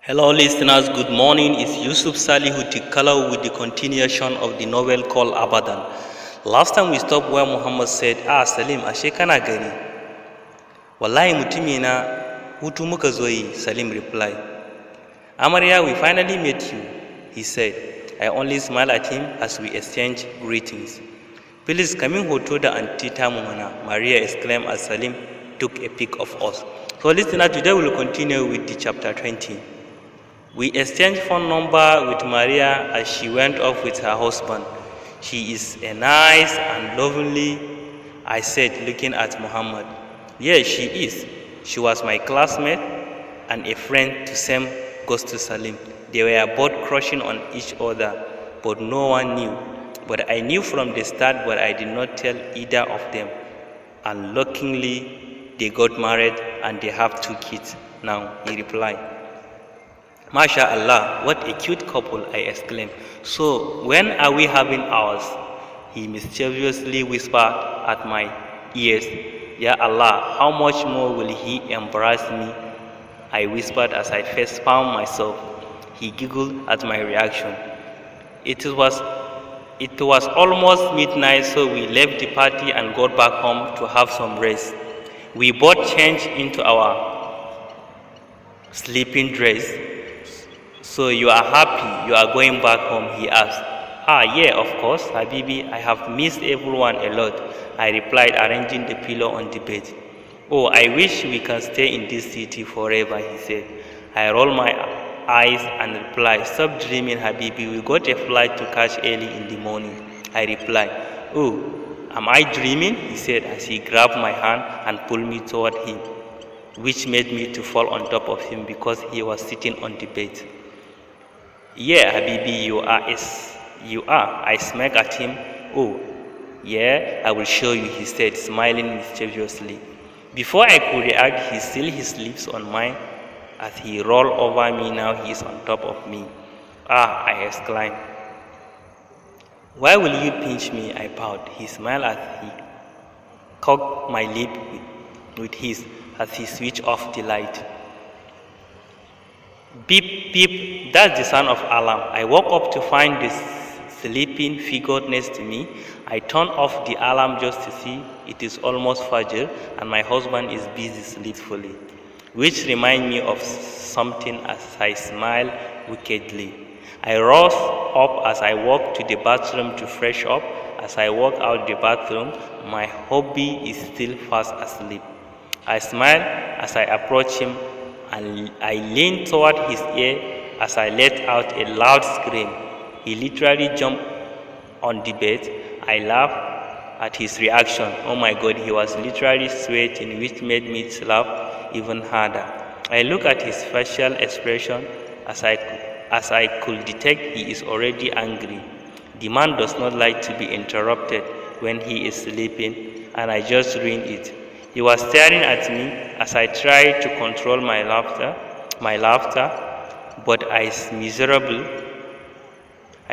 Hello listeners, good morning. It's Yusuf Salihu Tikala with the continuation of the novel called Abadan. Last time we stopped where Muhammad said, Salim, ashe kana gari. Wallahi mutumina hutu muka zo yi, Salim replied. Amarya, we finally met you, he said. I only smiled at him as we exchanged greetings. Please kamin hoto da auntie tamu mana, Maria exclaimed as Salim took a pic of us. So listener, today we will continue with the chapter 20. We exchanged phone number with Maria as she went off with her husband. She is a nice and lovely, I said, looking at Muhammad. Yes, she is. She was my classmate and a friend to same goes to Salim. They were both crushing on each other, but no one knew. But I knew from the start, but I did not tell either of them. And luckily, they got married and they have 2 kids now, he replied. Masha Allah, what a cute couple, I exclaimed. So, when are we having ours? He mischievously whispered at my ears. Ya Allah, how much more will he embarrass me? I whispered as I first found myself. He giggled at my reaction. It was almost midnight, so we left the party and got back home to have some rest. We both changed into our sleeping dress. So you are happy you are going back home, he asked. Yeah, of course, Habibi, I have missed everyone a lot, I replied, arranging the pillow on the bed. Oh, I wish we can stay in this city forever, he said. I rolled my eyes and replied, stop dreaming, Habibi, we got a flight to catch early in the morning. I replied, oh, am I dreaming? He said as he grabbed my hand and pulled me toward him, which made me to fall on top of him because he was sitting on the bed. Yeah, Habibi, you are. I smacked at him. Oh, yeah, I will show you, he said, smiling mischievously. Before I could react, he sealed his lips on mine as he rolled over me. Now he is on top of me. I exclaimed. Why will you pinch me? I bowed. He smiled as he cocked my lip with his as he switched off the light. Beep, beep, that's the sound of alarm. I woke up to find the sleeping figure next to me. I turned off the alarm just to see it is almost Fajr and my husband is busy sleepfully, which reminded me of something as I smiled wickedly. I rose up as I walked to the bathroom to fresh up. As I walked out the bathroom, my hubby is still fast asleep. I smiled as I approached him and I leaned toward his ear as I let out a loud scream. He literally jumped on the bed. I laughed at his reaction. Oh my God, he was literally sweating, which made me laugh even harder. I looked at his facial expression as I could detect he is already angry. The man does not like to be interrupted when he is sleeping, and I just ruined it. He was staring at me as I tried to control my laughter, but I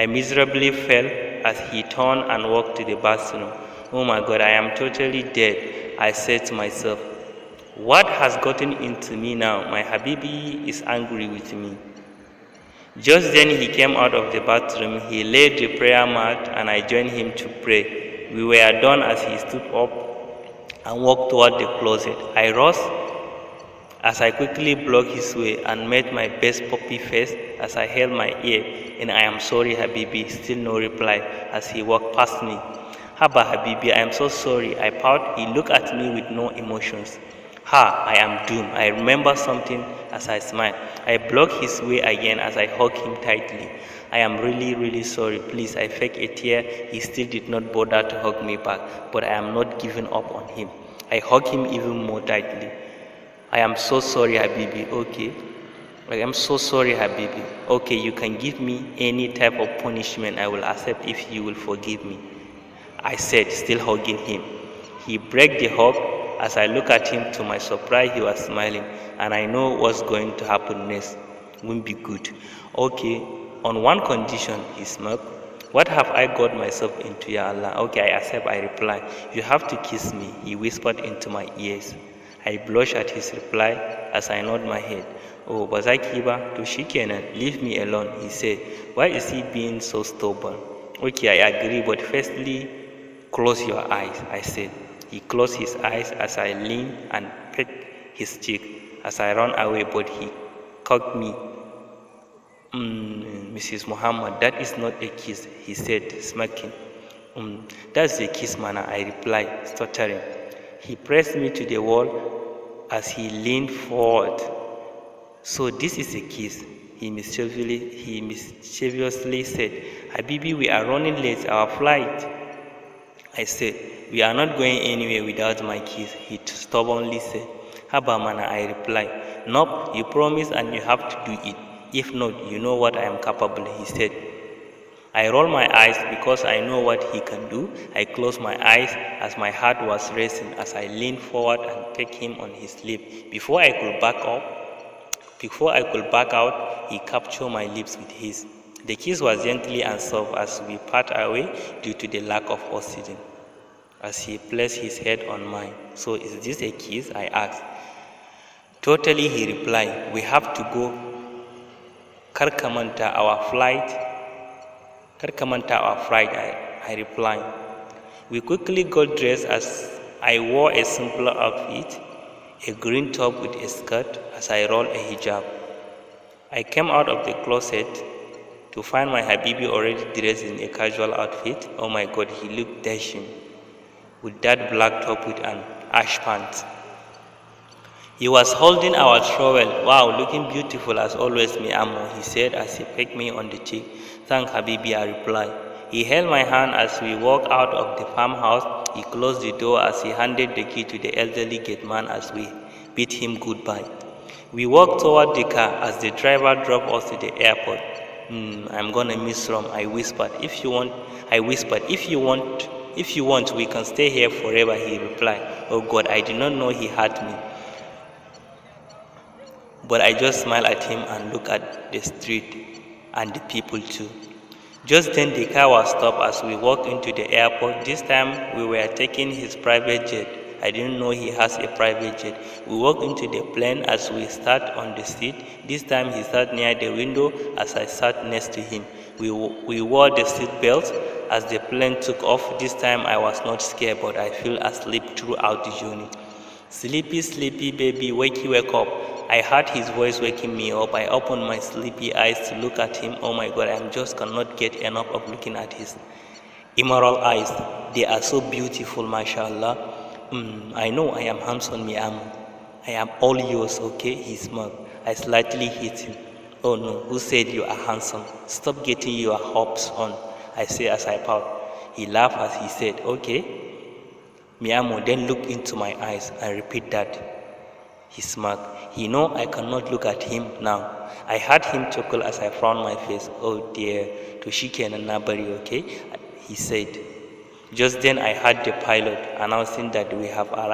miserably fell as he turned and walked to the bathroom. Oh my God, I am totally dead, I said to myself. What has gotten into me now? My Habibi is angry with me. Just then he came out of the bathroom. He laid the prayer mat and I joined him to pray. We were done as he stood up and walked toward the closet. I rose as I quickly blocked his way and made my best puppy face as I held my ear and I am sorry, Habibi. Still no reply as he walked past me. Haba, Habibi, I am so sorry. I pouted. He looked at me with no emotions. I am doomed. I remember something as I smiled. I blocked his way again as I hugged him tightly. I am really, really sorry. Please, I faked a tear. He still did not bother to hug me back, but I am not giving up on him. I hugged him even more tightly. I am so sorry, Habibi. Okay. I am so sorry, Habibi. Okay, you can give me any type of punishment. I will accept if you will forgive me, I said, still hugging him. He broke the hug. As I looked at him, to my surprise, he was smiling, and I know what's going to happen next. Won't be good. Okay, on one condition, he smiled. What have I got myself into, Ya Allah? Okay, I accept, I replied. You have to kiss me, he whispered into my ears. I blushed at his reply as I nodded my head. Oh, ba za ki yi ba? To shikenan, leave me alone, he said. Why is he being so stubborn? Okay, I agree, but firstly, close your eyes, I said. He closed his eyes as I leaned and pecked his cheek as I ran away, but he caught me. Mrs. Muhammad, that is not a kiss, he said, smirking. That's a kiss, mana, I replied, stuttering. He pressed me to the wall as he leaned forward. So this is a kiss, he mischievously said. Habibi, we are running late, our flight. I said, we are not going anywhere without my kiss, he stubbornly said. Haba mana, I replied. Nope, you promise and you have to do it. If not, you know what I am capable, he said. I rolled my eyes because I know what he can do. I closed my eyes as my heart was racing as I leaned forward and pecked him on his lip. Before I could back out, he captured my lips with his. The kiss was gently and soft as we part away due to the lack of oxygen. As he placed his head on mine. So is this a kiss? I asked. Totally, he replied. We have to go. Karkamanta our flight, I replied. We quickly got dressed as I wore a simpler outfit, a green top with a skirt as I rolled a hijab. I came out of the closet to find my Habibi already dressed in a casual outfit. Oh my God, he looked dashing with that black top with an ash pants. He was holding our trowel. Wow, looking beautiful as always, mi amo, he said as he pecked me on the cheek. Thank Habibi, I replied. He held my hand as we walked out of the farmhouse. He closed the door as he handed the key to the elderly gate man as we bid him goodbye. We walked toward the car as the driver drove us to the airport. I'm gonna miss Rome, I whispered. If you want, we can stay here forever, he replied. Oh God, I did not know he had me. But I just smiled at him and looked at the street and the people too. Just then the car was stopped as we walked into the airport. This time we were taking his private jet. I didn't know he has a private jet. We walked into the plane as we sat on the seat. This time he sat near the window as I sat next to him. We wore the seat belts as the plane took off. This time I was not scared, but I fell asleep throughout the journey. Sleepy, sleepy baby, wake up. I heard his voice waking me up. I opened my sleepy eyes to look at him. Oh my God, I just cannot get enough of looking at his emerald eyes. They are so beautiful, mashallah. I know I am handsome, mi amo. I am all yours, okay? He smiled. I slightly hit him. Oh no, who said you are handsome? Stop getting your hopes on, I say as I pout. He laughed as he said, okay. Mi amo, then look into my eyes and repeat that. He smiled. He know I cannot look at him now. I heard him chuckle as I frowned my face. Oh dear, to shikenan na bari, okay? He said. Just then I heard the pilot announcing that we have arrived.